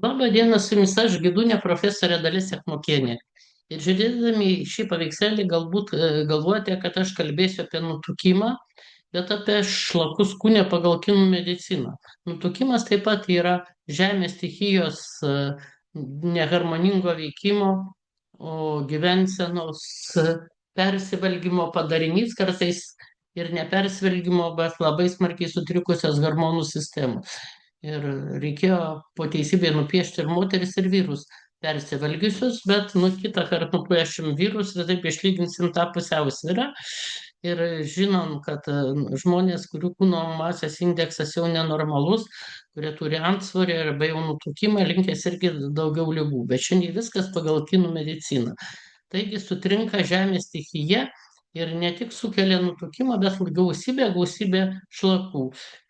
Labą dieną, su jumis aš, Gidūnė profesorė Dalis Sekmokienė. Ir žiūrėdami į šį paveikslėlį galbūt galvojate, kad aš kalbėsiu apie nutukimą, bet apie šlakus kūne pagal kinų mediciną. Nutukimas taip pat yra žemės stichijos neharmoningo veikimo, o gyvensenos persivalgymo padarinys kartais ir nepersivalgymo, bet labai smarkiai sutrikusios hormonų sistemos. Ir reikėjo po teisybei nupiešti ir moteris, ir vyrus persivalgiusius, bet kitą kartą nupiešim vyrus ir taip išlyginsim tą pusiausvyrą. Ir žinom, kad žmonės, kurių kūno masės indeksas jau nenormalus, kurie turi antsvorį arba jau nutukimą, linkęs irgi daugiau ligų. Bet šiandien viskas pagal kinų mediciną. Taigi sutrinka žemės stichija ir ne tik sukelia nutukimą, bet gausybė šlakų.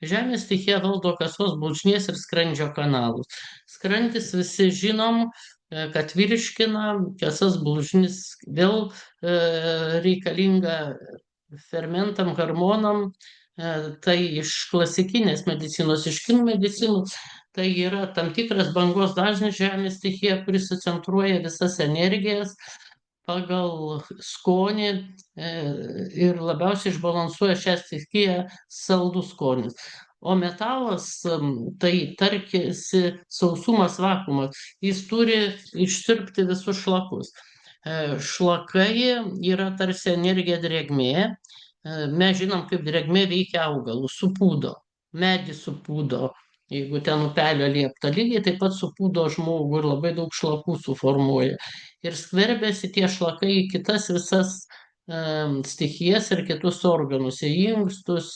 Žemės stichija valdo kasos, blužnies ir skrandžio kanalus. Skrandis visi žinom, kad virškina, kasas blužnis vėl reikalinga fermentam, hormonam. Tai iš klasikinės medicinos, iš kinų medicinos, tai yra tam tikras bangos dažnis žemės stichija, kuris sucentruoja visas energijas pagal skonį ir labiausiai išbalansuoja šią stichiją saldus skonis. O metalas tai tarkisi sausumas, vakuumas. Jis turi išsiurbti visus šlakus. Šlakai yra tarsi energija drėgmė. Mes žinom, kaip drėgmė veikia augalus, supūdo, medį supūdo. Jeigu ten upelio liepta, lygiai taip pat supūdo žmogų ir labai daug šlakų suformuoja. Ir skverbiasi tie šlakai į kitas visas stichijas ir kitus organus, į inkstus,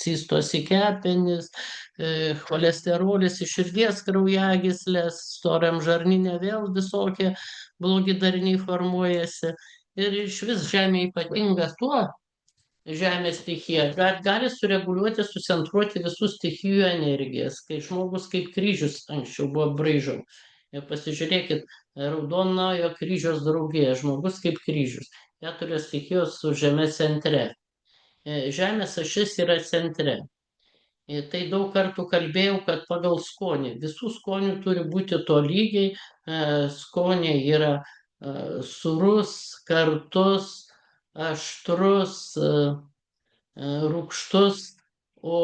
cistos į kepenis, cholesterolis į širdies kraujagyslės, storiam žarnyne vėl visokie blogi dariniai formuojasi. Ir iš vis žemė ypatinga tuo, žemės stichija, kad gali sureguliuoti, sucentruoti visų stichijų energijas, kai žmogus kaip kryžius anksčiau buvo braižom. Ir pasižiūrėkit, Raudonojo kryžiaus draugija, žmogus kaip kryžius. Keturios stichijos su žemė centre. Žemės ašis yra centre. Tai daug kartų kalbėjau, kad pagal skonį. Visų skonių turi būti tolygiai. Skoniai yra surus, kartus, aštrus, rūgštus, o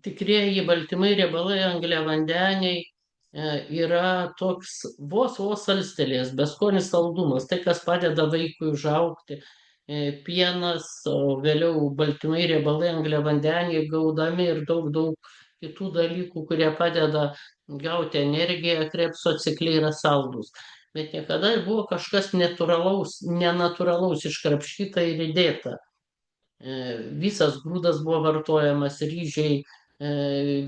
tikrieji baltymai, riebalai, angliavandeniai yra toks vos salstelės, beskonis saldumas, tai kas padeda vaikui užaugti. Pienas, o vėliau baltymai, riebalai, angliavandeniai gaudami ir daug kitų dalykų, kurie padeda gauti energiją, Krebso cikle yra saldus. Bet niekada buvo kažkas nenatūralaus iškrapštyta ir įdėta. Visas grūdas buvo vartojamas, ryžiai,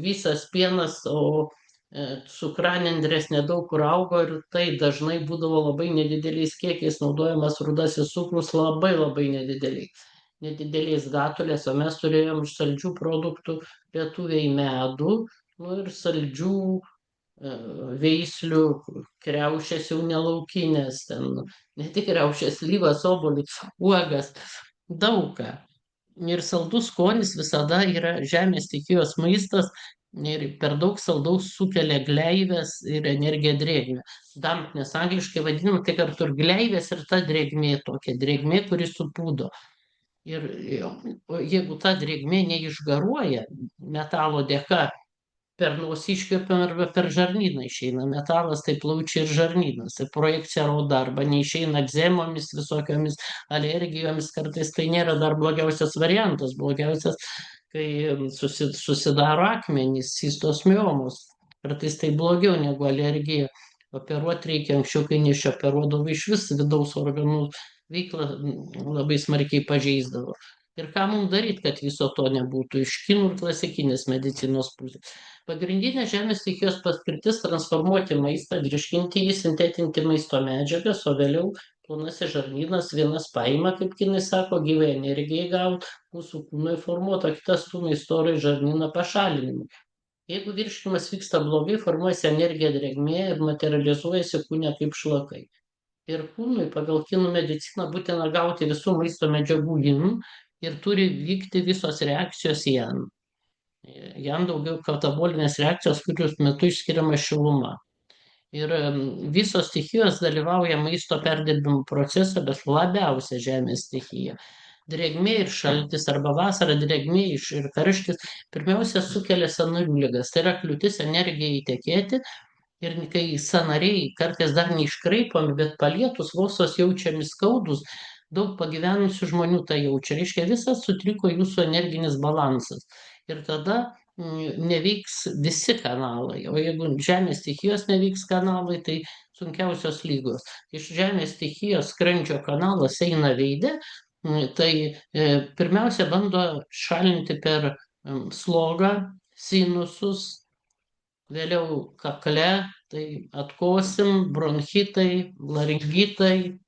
visas pienas, o cukranendrės nedaug kur augo ir tai dažnai būdavo labai nedideliais kiekiais naudojamas rudasis cukrus, labai nedideliais datulės, o mes turėjom iš saldžių produktų lietuviai medų, ir saldžių veislių kriaušės jau nelaukinės, ten ne tik kriaušės, slyvas, obuolius, uogas, daug ką. Ir saldus skonis visada yra žemės stichijos maistas ir per daug saldaus sukelia gleives ir energiją drėgmę. Dampnės angliškai vadinama, tai kartu ir gleivės ir ta drėgmė tokia, drėgmė, kuri supūdo. Ir jeigu ta drėgmė neišgaruoja metalo dėka, per nosį iškvepiam arba per žarnyną išeina metalas, tai plaučiai ir žarnynas. Ir projekcija rodo arba neišeina egzemomis, visokiomis alergijomis, kartais tai nėra dar blogiausias variantas. Blogiausias, kai susidaro akmenys, cistos miomos. Kartais tai blogiau negu alergija. Operuoti reikia, anksčiau, kai neišoperuodavo, iš vis vidaus organų veiklą labai smarkiai pažeisdavo. Ir ką mums daryti, kad viso to nebūtų iš kinų ir klasikinės medicinos pusės. Pagrindinė žemės stichijos paskirtis - transformuoti maistą, virškinti jį, sintetinti maisto medžiagas, o vėliau plonasis žarnynas vienas paima, kaip kinai sako, gyvai energijai gauti, mūsų kūnui formuota, kitas stūmia į storąjį žarnyną pašalinimui. Jeigu virškinimas vyksta blogai, formuojasi energija drėgmė ir materializuojasi kūne kaip šlakai. Ir kūnui pagal kinų mediciną būtina gauti visų maisto medžiagų yin ir turi vykti visos reakcijos yang. Yang daugiau katabolinės reakcijos, kurios metu išskiriama šiluma. Ir visos stichijos dalyvauja maisto perdirbimo procese, bet labiausia žemės stichija. Drėgmė ir šaltis arba vasara drėgmė ir karštis pirmiausia sukelia sąnarių ligas. Tai yra kliūtis energijai tekėti ir kai sąnariai kartais dar neiškraipomi, bet palietus vos jaučiami skaudus, daug pagyvenusių žmonių tai jaučia. Reiškia, visas sutriko jūsų energinis balansas. Ir tada neveiks visi kanalai. O jeigu žemės stichijos neveiks kanalai, tai sunkiausios lygos. Iš žemės stichijos skrandžio kanalas eina veide, tai pirmiausia bando šalinti per slogą, sinusus, vėliau kakle, tai atkosim, bronchitai, laringitai.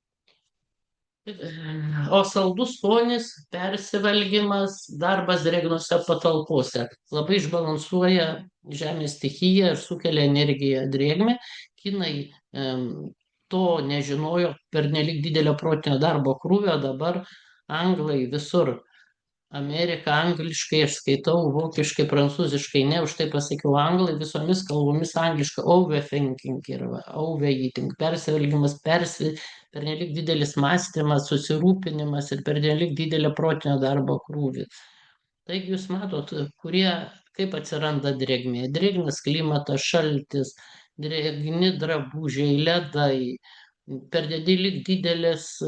O saldus skonis, persivalgymas, darbas drėgnose patalpose labai išbalansuoja žemės stichiją ir sukelia energiją drėgmę. Kinai to nežinojo pernelyg didelio protinio darbo krūvio, dabar anglai visur. Amerika angliškai aš skaitau, vokiškai, prancūziškai, ne, už tai pasakiau anglai, visomis kalbomis angliškai overthinking ir overeating, persivalgymas, pernelyg didelis mąstymas, susirūpinimas ir pernelyg didelė protinio darbo krūvis. Taigi jūs matot, kaip atsiranda drėgmė. Drėgnas klimatas, šaltis, drėgni drabužiai, ledai, pernelyg didelis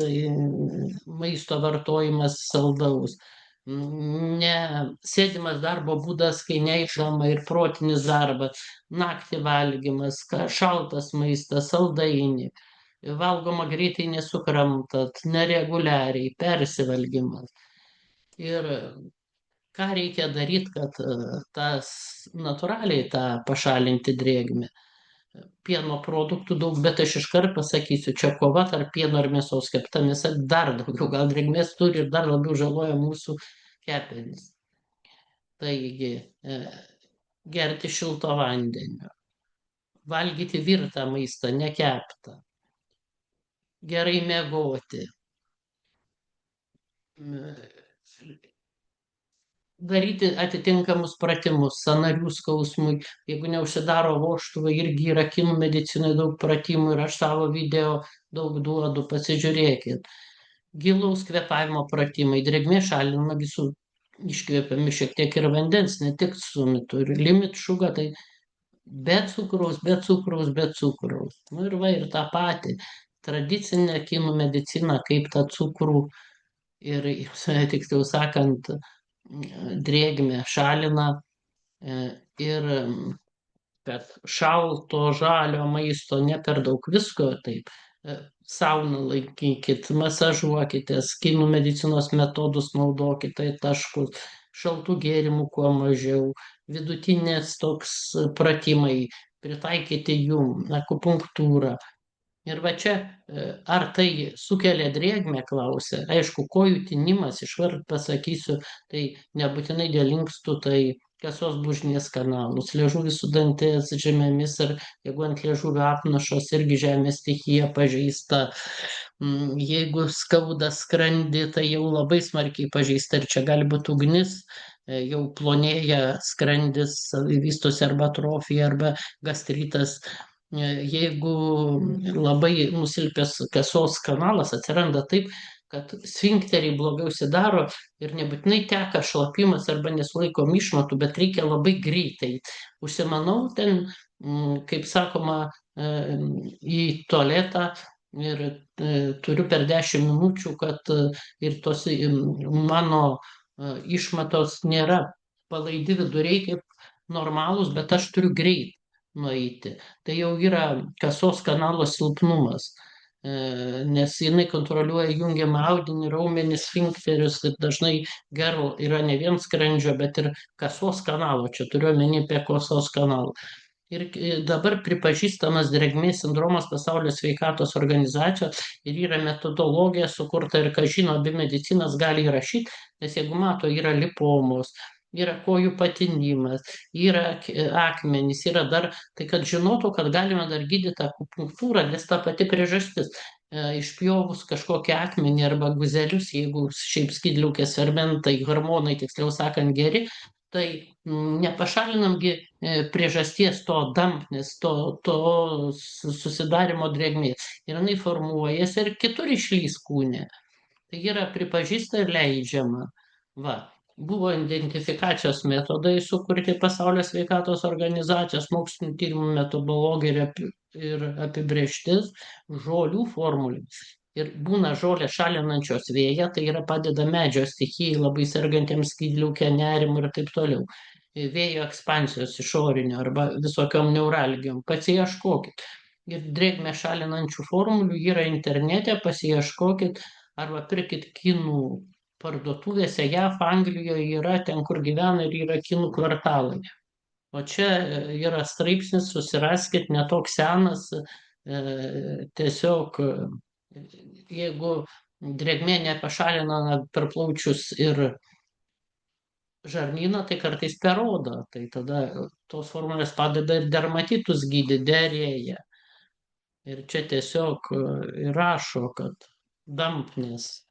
maisto vartojimas saldaus. Sėdimas darbo būdas, kai neišama ir protinis darbas, naktį valgymas, šaltas maistas, saldainiai, valgoma greitai nesukramtat, nereguliariai, persivalgymas. Ir ką reikia daryti, kad tas natūraliai tą pašalinti drėgmę. Pieno produktų daug, bet aš iškart pasakysiu, čia kova tarp pieno ir mėsos. Kepta mėsa dar daugiau, gal drėgmės turi ir dar labiau žaloja mūsų kepenis. Taigi, gerti šilto vandenio, valgyti virtą maistą, nekeptą, gerai miegoti, daryti atitinkamus pratimus sąnarių skausmui. Jeigu neužsidaro vožtuvai, irgi yra kinų medicinoje daug pratimų ir aš savo video daug duodu, pasižiūrėkit. Gilaus kvėpavimo pratimai, drėgmė šalinama, visų iškvėpiami šiek tiek ir vandens, ne tik sumitų. Ir limit šuga, tai be cukraus, be cukraus, be cukraus. Nu ir va, ir tą patį. Tradicinė kinų medicina, kaip tą cukrų ir, tiksliau sakant, drėgmę šalina ir kad šalto, žalio maisto, ne per daug visko, taip, sauną laikykit, masažuokitės, kinų medicinos metodus naudokite, taškus, šaltų gėrimų kuo mažiau, vidutinės toks pratimai, pritaikyti jum, akupunktūrą. Ir va čia, ar tai sukelia drėgmę, klausia. Aišku, kojų tinimas, išvart pasakysiu, tai nebūtinai dėl inkstų, tai kasos bužnės kanalus, liežuvis su danties žemėmis ir jeigu ant liežuvio apnašos irgi žemės stichija pažeista. Jeigu skauda skrandį, tai jau labai smarkiai pažeista ir čia gali būti ugnis, jau plonėja skrandis, vystosi arba atrofija, arba gastritas. Jeigu labai nusilpęs kasos kanalas, atsiranda taip, kad sfinkteriai blogiau užsidaro ir nebūtinai teka šlapimas arba nesulaikom išmatų, bet reikia labai greitai. Užsimanau ten, kaip sakoma, į tualetą ir turiu per 10 minučių, kad ir tos mano išmatos nėra palaidi viduriai kaip normalūs, bet aš turiu greit nueiti. Tai jau yra kasos kanalo silpnumas, nes jinai kontroliuoja jungiamą audinį, raumenis, sfinkterius ir dažnai gerl yra ne vien skrandžio, bet ir kasos kanalo. Čia turiu omeny apie kasos kanalą. Ir dabar pripažįstamas drėgmės sindromas Pasaulio sveikatos organizacijos ir yra metodologija sukurta ir ką žino, abi medicinas gali įrašyti, nes jeigu mato, yra lipomos, yra kojų patinimas, yra akmenys, yra dar, tai kad žinotų, kad galima dar gydyti akupunktūrą, nes ta pati priežastis. Išpjovus kažkokį akmenį arba guzelius, jeigu šiaip skydliaukės fermentai, hormonai, tiksliau sakant, geri, tai nepašalinamgi priežasties to dampnės, to susidarimo drėgmės. Ir jinai formuojasi ir kitur išlys kūne. Tai yra pripažįsta ir leidžiama. Va. Buvo identifikacijos metodai sukurti Pasaulio sveikatos organizacijos mokslinių tyrimų metodologija ir apibrieštis žolių formulėms. Ir būna žolės šalinančios vėją, tai yra padeda medžio stichijai, labai sergantiems skydliauke, nerimu ir taip toliau. Vėjo ekspansijos išorinio arba visokiom neuralgijom. Pasiieškokit. Ir drėgmę šalinančių formulių yra internete, pasiieškokit arba pirkit kinų parduotuvėse. JAV, Anglijoje yra ten, kur gyvena ir yra kinų kvartalai. O čia yra straipsnis, susiraskit, netoks senas, tiesiog jeigu drėgmė nepašalina per plaučius ir žarnyną, tai kartais per odą. Tai tada tos formulės padeda ir dermatitus gydyti, diarėją. Ir čia tiesiog rašo, kad dampnės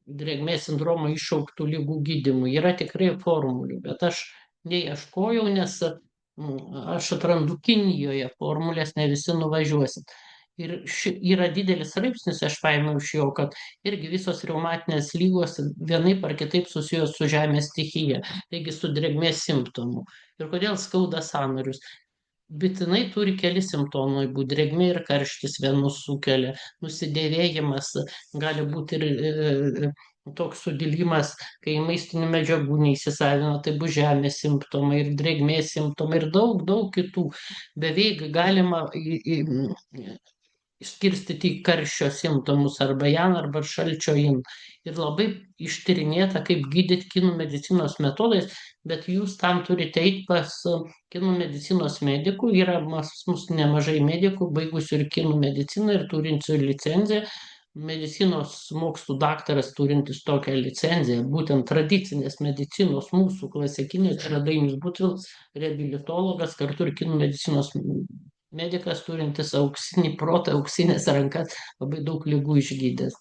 drėgmės sindromo iššauktų lygų gydymui yra tikrai formulių, bet aš neieškojau, nes aš atrandu Kinijoje formulės, ne visi nuvažiuosit. Ir yra didelis straipsnis, aš paėmiau iš jo, kad irgi visos reumatinės lygos vienaip ar kitaip susijęs su žemės stichija, taigi su drėgmės simptomu. Ir kodėl skauda sąnarius? Bitinai turi keli simptomai būti. Drėgmė ir karštis vienus sukelia, nusidėvėjimas, gali būti ir toks sudilimas, kai maistinių medžiagų neįsisavina, tai bus žemės simptomai ir drėgmės simptomai ir daug, daug kitų. Beveik galima išskirstyti į karščio simptomus arba jan, arba šalčio in. Ir labai ištyrinėta, kaip gydyti kinų medicinos metodais, bet jūs tam turite eiti pas kinų medicinos medikų. Yra mūsų nemažai medikų, baigusių ir kinų mediciną ir turinčių licenciją. Medicinos mokslų daktaras turintis tokią licenciją, būtent tradicinės medicinos mūsų klasikinės, yra Dainius Butvilas, reabilitologas, kartu ir kinų medicinos medikas turintis auksinį protą, auksinės rankas, labai daug ligų išgydęs.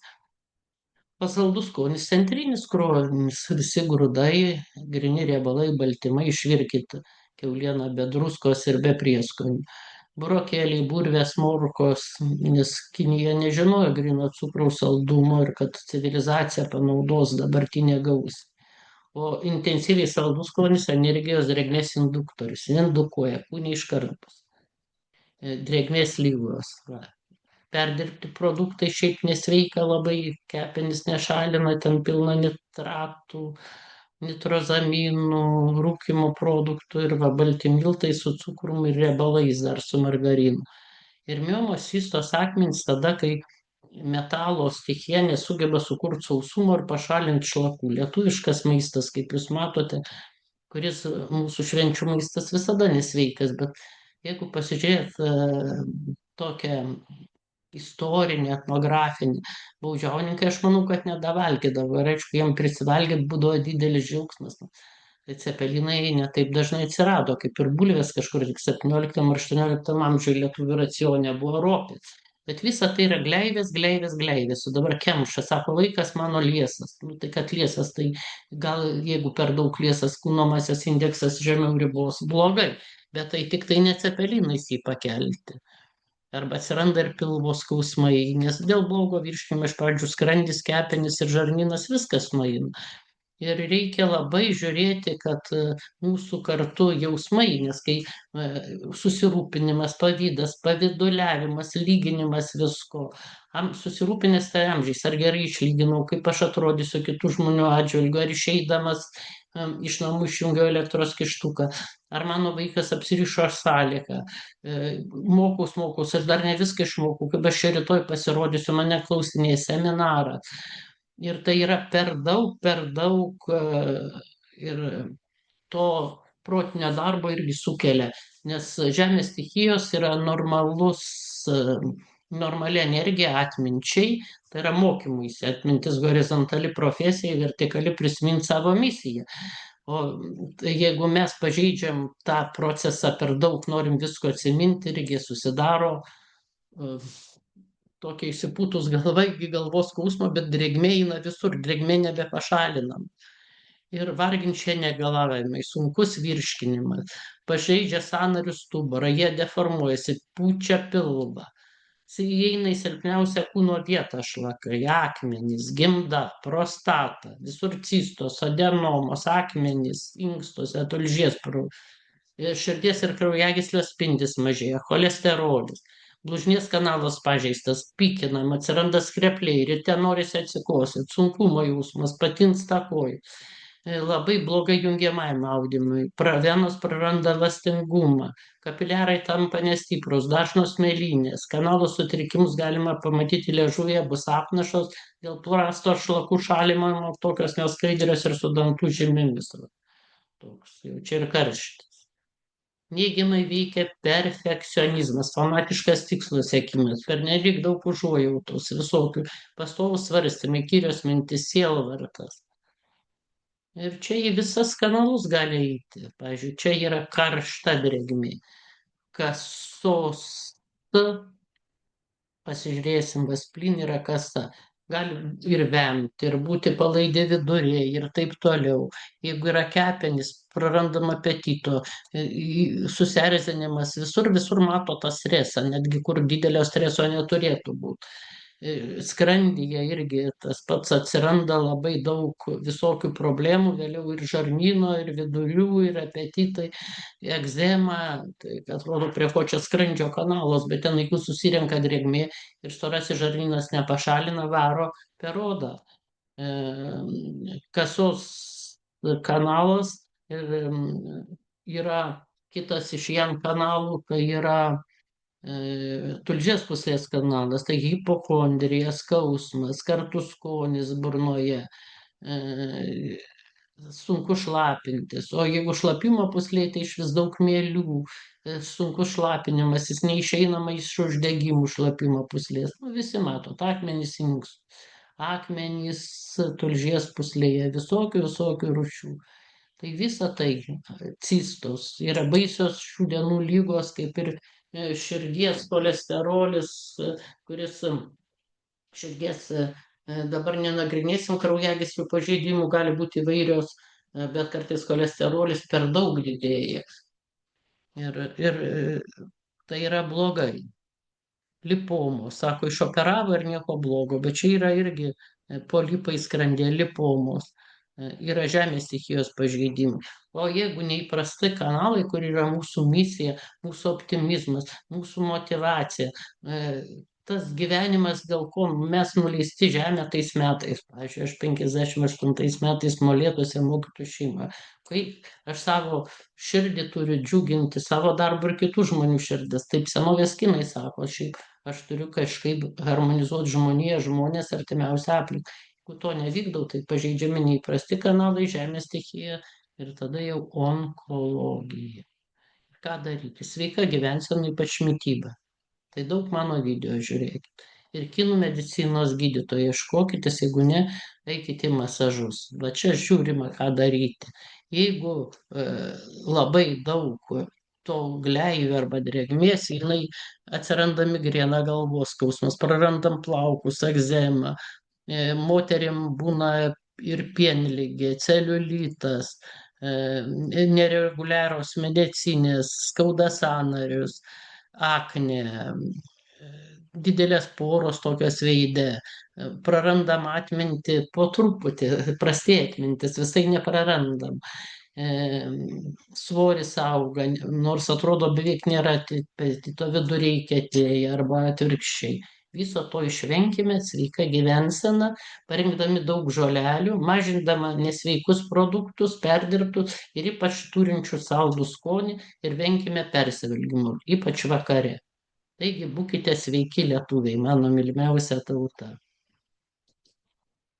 Pasaldus skonis, centrinis kronis, visi grūdai, grini riebalai, baltymai, išvirkit kiaulieną be druskos ir be prieskonių. Burokėliai, bulvės, morkos, nes Kinija nežinojo grino cukraus saldumo ir kad civilizacija panaudos dabartinė gaus. O intensyviai saldus skonis energijos drėgmės induktorius, indukuoja, kūnė iš karto. Drėgmės lygos. Perdirbti produktai šiaip nesveika labai, kepenys nešalina, ten pilna nitratų, nitrozaminų, rūkymo produktų ir balti miltai su cukrum ir riebalais, dar su margarinu. Ir miomos cystos akmenys tada, kai metalo stichija nesugeba sukurti sausumo ir pašalinti šlakų. Lietuviškas maistas, kaip jūs matote, kuris mūsų švenčių maistas visada nesveikas, bet jeigu pasižiūrėt tokią istorinį, etnografinį, baudžiauninkai, aš manau, kad nedavalgydavo. Ir aišku, jiem prisivalgyti būdavo didelis džiaugsmas. Tai cepelinai ne taip dažnai atsirado, kaip ir bulvės kažkur tik 17 ar 18 amžiuje lietuvių racione buvo ropės. Bet visa tai yra gleivės, gleivės, gleivės. O dabar kemša, sako, vaikas mano liesas. Nu, tai kad liesas, tai gal jeigu per daug liesas kūno masės indeksas žemiau ribos, blogai. Bet tai tik tai ne cepelinais jį pakelti. Arba atsiranda ir pilvo skausmai, nes dėl blogo virškinimo iš pradžių skrandis, kepenys ir žarnynas viskas nueina. Ir reikia labai žiūrėti, kad mūsų kartu jausmai, nes kai susirūpinimas, pavydas, pavyduliavimas, lyginimas visko, susirūpinęs tai amžiais, ar gerai išlyginau, kaip aš atrodysiu kitų žmonių atžvilgiu, ar išeidamas iš namų išjungiau elektros kištuką, ar mano vaikas apsirišo sąlyką, mokaus, aš dar ne viską išmokau, kaip aš čia rytoj pasirodysiu, mane klausinėja seminarą. Ir tai yra per daug ir to protinio darbo irgi sukelia, nes žemės stichijos yra normali energija atminčiai, tai yra mokymuisi, atmintis horizontali profesija, vertikali prisiminti savo misiją. O jeigu mes pažeidžiam tą procesą per daug, norim visko atsiminti, irgi susidaro tokia išsipūtus galva iki galvos skausmo, bet drėgmė eina visur, drėgmė nebepašalinam. ir varginčia negalavimai, sunkus virškinimas, pažeidžia sąnarių stuburą, jie deformuojasi, pučia pilvą. Įeina į silpniausią kūno vietą šlakai, akmenys, gimda, prostata, visur cistos, adenomos, akmenys, inkstuose, tulžies širdies ir kraujagyslių spindis mažėja, cholesterolis, blužnies kanalas pažeistas, pykinam, atsiranda skrepliai, ryte norisi atsikosėti, sunkumo jausmas, patinsta kojų. Labai blogai jungiamajam audimui, venos praranda elastingumą, kapiliarai tampa nestiprus, dažnos mėlynės, kanalų sutrikimus galima pamatyti liežuvėje, bus apnašos, dėl prasto šlakų šalimo, tokios neskaidrios ir su dantų žymėmis. Toks jau čia ir karštis. Neigiamai veikia perfekcionizmas, fanatiškas tikslo siekimas, pernelyg daug užuojautos, visokių pastovų svarstymai, įkyrios mintis, sielvartas. Ir čia į visas kanalus gali eiti. Pavyzdžiui, čia yra karšta drėgmė. Kasos, pasižiūrėsim, vasplin yra kasa. Gali ir vemti, ir būti palaidi viduriai, ir taip toliau. Jeigu yra kepenys, prarandam apetito, susierzinimas, visur mato tą stresą, netgi kur didelio streso neturėtų būti. Skrandyje irgi tas pats atsiranda labai daug visokių problemų, vėliau ir žarnyno, ir vidurių, ir apetitai, egzema, tai atrodo prie ko čia skrandžio kanalas, bet ten jeigu susirenka drėgmė ir storasis žarnynas nepašalina, varo per odą. Kasos kanalas ir yra kitas iš jam kanalų, tai yra tulžies pūslės kanalas, tai hipochondrija, skausmas, kartu skonis burnoje, sunku šlapintis, o jeigu šlapimo pūslė, tai iš vis daug mėlių, sunkus šlapinimas, jis neišeinama iš uždegimų šlapimo pūslės. Nu, visi matot, akmenys inkstų, akmenys tulžies pūslėje, visokių rūšių. Tai visa tai cistos yra baisios šių dienų lygos, kaip ir širdies kolesterolis, kuris širdies dabar nenagrinėsim, kraujagyslių pažeidimų gali būti įvairios, bet kartais kolesterolis per daug didėja. Ir tai yra blogai. Lipomos, sako, išoperavo ir nieko blogo, bet čia yra irgi polipai skrandė, lipomos, yra žemės stichijos pažeidimai. O jeigu neįprasti kanalai, kur yra mūsų misija, mūsų optimizmas, mūsų motivacija, tas gyvenimas, dėl ko mes nuleisti žemę tais metais. Pavyzdžiui, aš 58 metais Molėtuose mokytojų šeimą. Kai aš savo širdį turiu džiuginti, savo darbą ir kitų žmonių širdis. Taip senovės kinai sako, šiaip aš turiu kažkaip harmonizuoti žmoniją, žmonės artimiausią aplinką. Jeigu to nevykdau, tai pažeidžiami neįprasti kanalai, žemės stichija ir tada jau onkologija. Ką daryti? Sveika gyvensena, ypač mityba. Tai daug mano video žiūrėkit. Ir kinų medicinos gydytojai ieškokitės, jeigu ne, eikite į masažus. Va čia žiūrima, ką daryti. Jeigu labai daug to gleivių arba drėgmės, jinai atsiranda migrena, galvos skausmas, prarandam plaukus, egzema, moterim būna ir pienligė, celiulitas, nereguliarios medicinės, skauda sąnarius, aknė, didelės poros tokios veide, prarandam atmintį po truputį, prastėja atmintis, visai neprarandam. Svoris auga, nors atrodo beveik nėra apetito, viduriai kietėja arba atvirkščiai. Viso to išvenkime, sveika gyvensena, parinkdami daug žolelių, mažindama nesveikus produktus, perdirbtus ir ypač turinčių saldų skonį ir venkime persivalgymų, ypač vakare. Taigi būkite sveiki lietuviai, mano mylimiausia tauta.